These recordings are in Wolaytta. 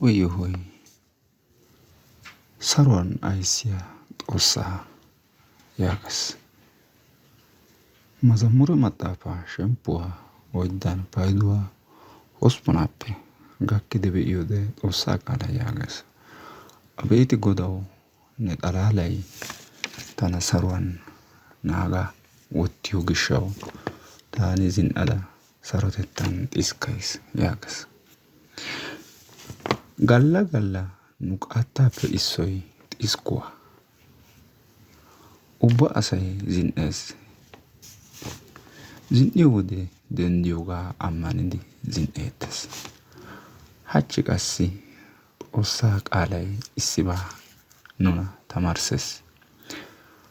Huuphe yohoy saruwan ayssiya Xoossaa yaagees. Mazamure maxaafaa shemppuwa 4 payduwa 8ppe gakkidi be'iyoode Xoossaa qaalay yaagees. Abeeti Godawu ne xalaalay tana saruwan naaga wottiyo gishshawu taani zin"ada sarotettan xiskkays yaagees. Galla galla nu qaattaappe issoy xiskkuwa. Ubba asay zin"ees. Zin"iyo wode denddiyoogaa ammanidi zin"eettees. Hachchi qassi Xoossaa qaalay issibaa nuna tamarissees.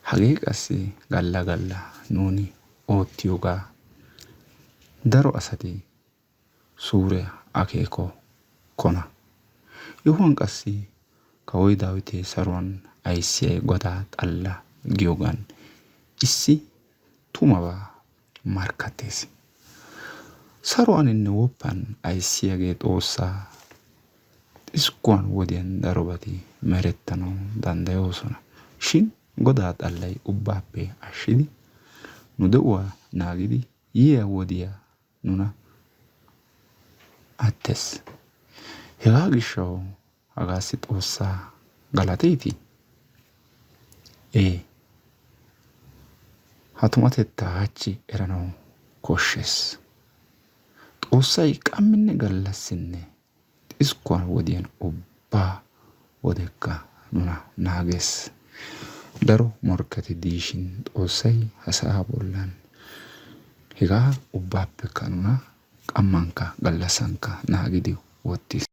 Hagee qassi galla galla nuuni oottiyoogaa daro asati suure akeekokkona. Yohuwan qassi kawoy Daawite saruwan ayssiyay Godaa xalla giyoogan issi tumabaa markkattees. Saruwaninne woppan ayssiyaagee Xoossaa. Xiskkuwan wodiyan darobati merettanawu danddayoosona. Shin Godaa xallay ubbaappe ashshidi nu de'uwaa naagidi yiya wodiya nuna attees. Hegaa gishshawu hagaassi Xoossaa galateetii? Ee, ha tumatettaa hachchi eranawu koshshees. Xoossay qamminne gallassinne xiskkuwan wodiyan ubbaa wodekka nuna naagees. Daro morkketi diishin Xoossay ha sa'aa bollan hegaa ubbaappekka nuna qammankka gallassankka naagidi wottiis.